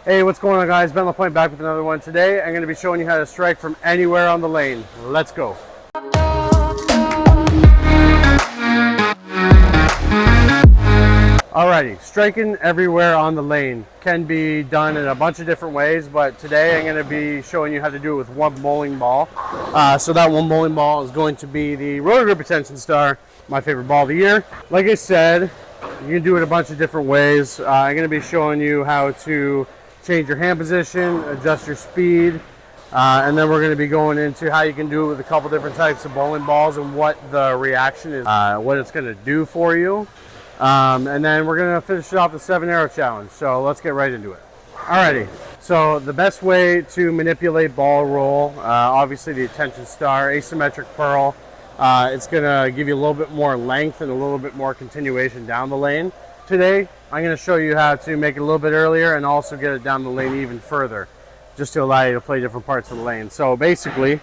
Hey, what's going on, guys? Ben Lapointe back with another one. Today I'm going to be showing you how to strike from anywhere on the lane. Let's go. Alrighty, striking everywhere on the lane can be done in a bunch of different ways, but today I'm going to be showing you how to do it with one bowling ball. So that one bowling ball is going to be the Rotor Grip Attention Star, my favorite ball of the year. Like I said, you can do it a bunch of different ways. I'm going to be showing you how to change your hand position, adjust your speed, and then we're going to be going into how you can do it with a couple different types of bowling balls and what the reaction is, what it's going to do for you. And then we're going to finish it off the 7-arrow challenge. So let's get right into it. Alrighty, so the best way to manipulate ball roll, obviously the Attention Star, asymmetric pearl. It's going to give you a little bit more length and a little bit more continuation down the lane. Today, I'm going to show you how to make it a little bit earlier and also get it down the lane even further, just to allow you to play different parts of the lane. So basically,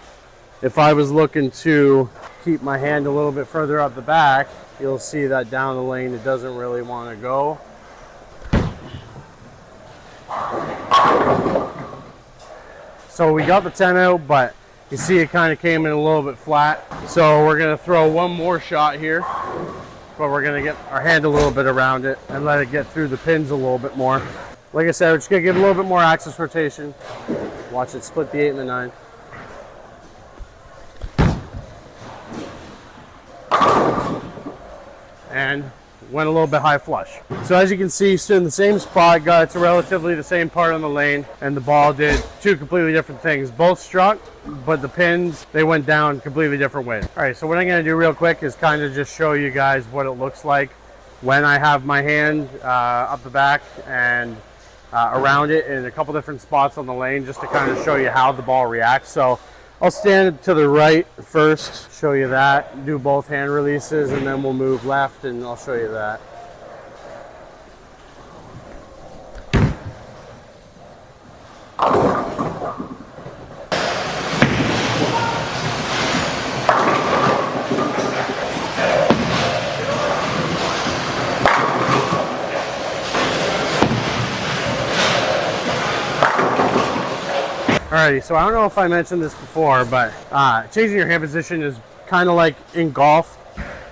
if I was looking to keep my hand a little bit further up the back, you'll see that down the lane it doesn't really want to go. So we got the 10 out, but you see it kind of came in a little bit flat. So we're going to throw one more shot here, but we're going to get our hand a little bit around it and let it get through the pins a little bit more. Like I said, we're just going to give it a little bit more axis rotation. Watch it split the 8 and the 9. And went a little bit high flush. So as you can see, stood in the same spot, got it to relatively the same part on the lane, and the ball did two completely different things. Both struck, but the pins, they went down completely different ways. All right, so what I'm gonna do real quick is kind of just show you guys what it looks like when I have my hand up the back and around it in a couple different spots on the lane, just to kind of show you how the ball reacts. So I'll stand to the right first, show you that, do both hand releases, and then we'll move left and I'll show you that. Alrighty, so I don't know if I mentioned this before, but changing your hand position is kind of like in golf.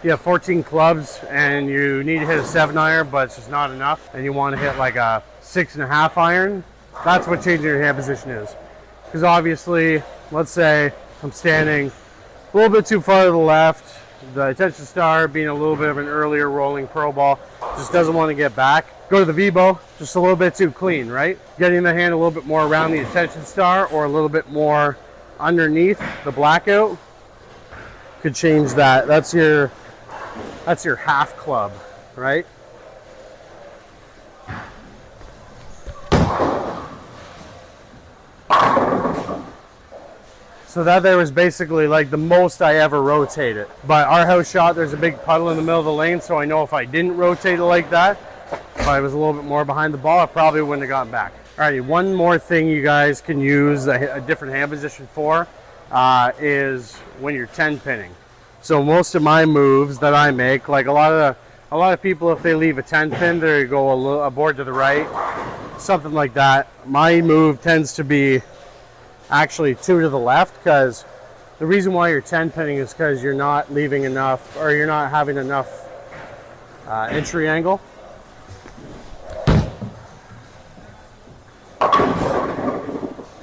You have 14 clubs and you need to hit a 7-iron, but it's just not enough, and you want to hit like a 6.5 iron. That's what changing your hand position is. Because obviously, let's say I'm standing a little bit too far to the left, the Attention Star being a little bit of an earlier rolling pearl ball, just doesn't want to get back. Go to the V-bow, just a little bit too clean, right? Getting the hand a little bit more around the Attention Star or a little bit more underneath the blackout could change that. That's your half club, right? So that there was basically like the most I ever rotated. But our house shot, there's a big puddle in the middle of the lane, so I know if I didn't rotate it like that, if I was a little bit more behind the ball, I probably wouldn't have gotten back. Alrighty, one more thing you guys can use a different hand position for is when you're 10 pinning. So most of my moves that I make, like a lot of people, if they leave a 10 pin, they go a board to the right, something like that. My move tends to be actually 2 to the left, because the reason why you're 10 pinning is because you're not leaving enough, or you're not having enough entry angle.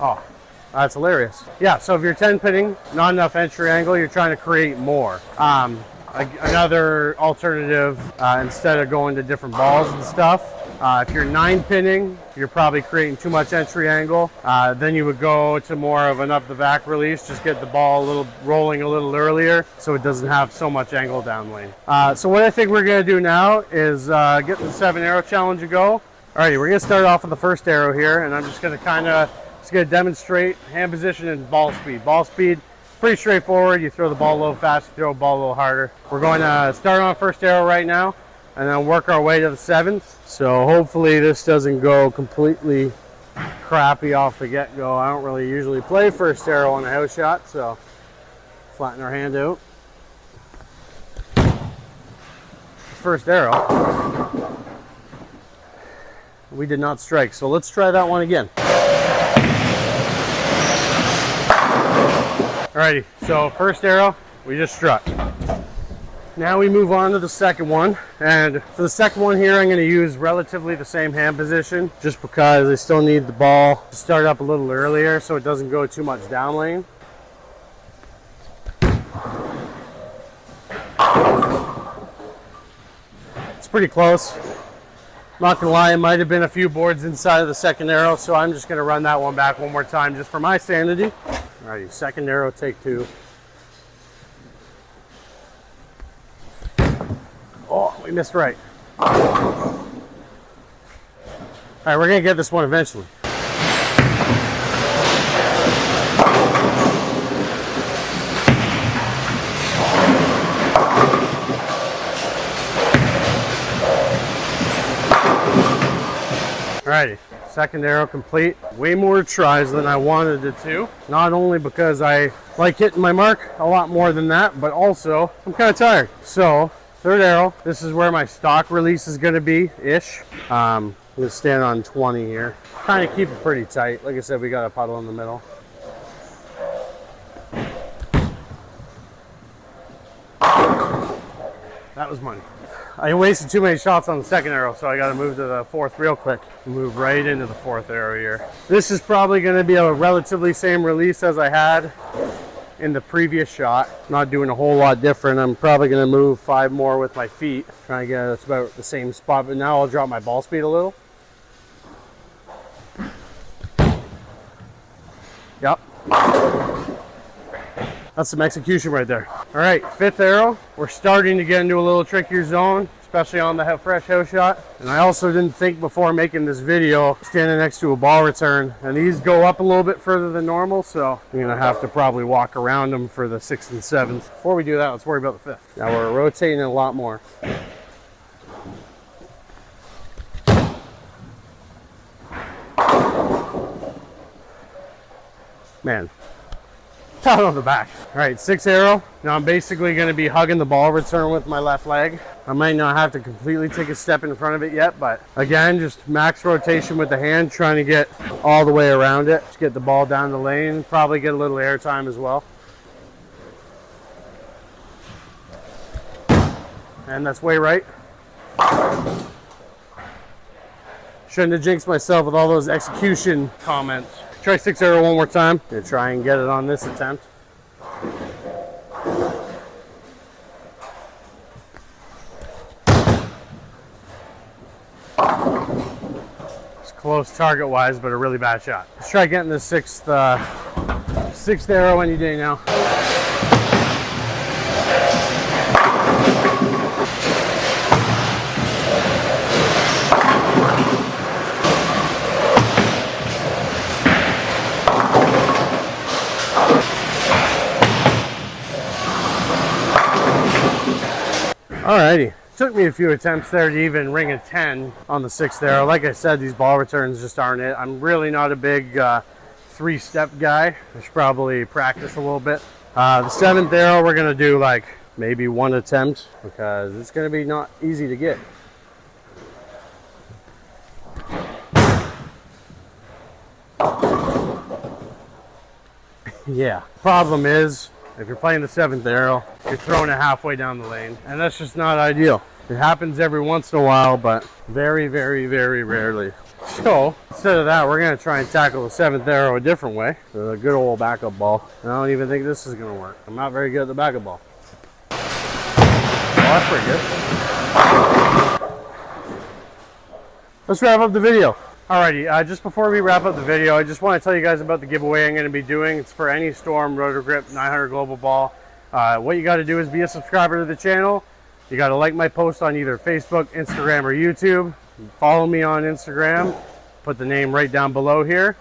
Oh, that's hilarious. Yeah, so if you're 10 pinning, not enough entry angle, you're trying to create more. Another alternative, instead of going to different balls and stuff, if you're 9 pinning, you're probably creating too much entry angle. Then you would go to more of an up the back release, just get the ball rolling a little earlier so it doesn't have so much angle down lane. So what I think we're gonna do now is get the 7-arrow challenge to go. Alrighty, we're gonna start off with the first arrow here, and I'm just gonna demonstrate hand position and ball speed. Ball speed, pretty straightforward. You throw the ball a little fast, you throw the ball a little harder. We're going to start on first arrow right now, and then work our way to the 7th. So hopefully this doesn't go completely crappy off the get-go. I don't really usually play first arrow on a house shot, so flatten our hand out. First arrow. We did not strike, so let's try that one again. Alrighty, so first arrow, we just struck. Now we move on to the second one, and for the second one here, I'm going to use relatively the same hand position, just because I still need the ball to start up a little earlier so it doesn't go too much down lane. It's pretty close. Not gonna lie, it might have been a few boards inside of the second arrow, so I'm just gonna run that one back one more time just for my sanity. Alrighty, second arrow, take two. Oh, we missed right. Alright, we're gonna get this one eventually. Alrighty, second arrow complete. Way more tries than I wanted it to. Not only because I like hitting my mark a lot more than that, but also I'm kind of tired. So, third arrow, this is where my stock release is going to be-ish. I'm going to stand on 20 here. Trying to keep it pretty tight. Like I said, we got a puddle in the middle. That was money. I wasted too many shots on the second arrow, so I got to move to the fourth real quick. Move right into the fourth arrow here. This is probably going to be a relatively same release as I had in the previous shot. Not doing a whole lot different. I'm probably going to move 5 more with my feet. Trying to get it about the same spot, but now I'll drop my ball speed a little. Yep. That's some execution right there. All right, fifth arrow. We're starting to get into a little trickier zone, especially on the fresh house shot. And I also didn't think before making this video, standing next to a ball return, and these go up a little bit further than normal, so I'm gonna have to probably walk around them for the 6th and 7th. Before we do that, let's worry about the 5th. Now we're rotating a lot more. Man. Out on the back. All right, 6th arrow. Now I'm basically going to be hugging the ball return with my left leg. I might not have to completely take a step in front of it yet, but again, just max rotation with the hand, trying to get all the way around it. Just get the ball down the lane, probably get a little air time as well. And that's way right. Shouldn't have jinxed myself with all those execution comments. Try 6th arrow one more time. Gonna try and get it on this attempt. It's close target wise, but a really bad shot. Let's try getting the 6th arrow any day now. Alrighty, took me a few attempts there to even ring a 10 on the 6th arrow. Like I said, these ball returns just aren't it. I'm really not a big 3-step guy. I should probably practice a little bit. The 7th arrow, we're gonna do like maybe 1 attempt because it's gonna be not easy to get. Yeah, problem is, if you're playing the 7th arrow, you're throwing it halfway down the lane, and that's just not ideal. It happens every once in a while, but very, very, very rarely. So, instead of that, we're going to try and tackle the 7th arrow a different way, with a good old backup ball. And I don't even think this is going to work. I'm not very good at the backup ball. Well, that's pretty good. Let's wrap up the video. Alrighty, just before we wrap up the video, I just want to tell you guys about the giveaway I'm going to be doing. It's for any Storm Rotor Grip 900 Global Ball. What you got to do is be a subscriber to the channel. You got to like my post on either Facebook, Instagram, or YouTube. Follow me on Instagram. Put the name right down below here,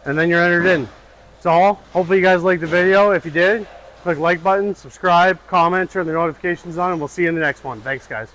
and then you're entered in. That's all. Hopefully you guys liked the video. If you did, click like button, subscribe, comment, turn the notifications on, and we'll see you in the next one. Thanks, guys.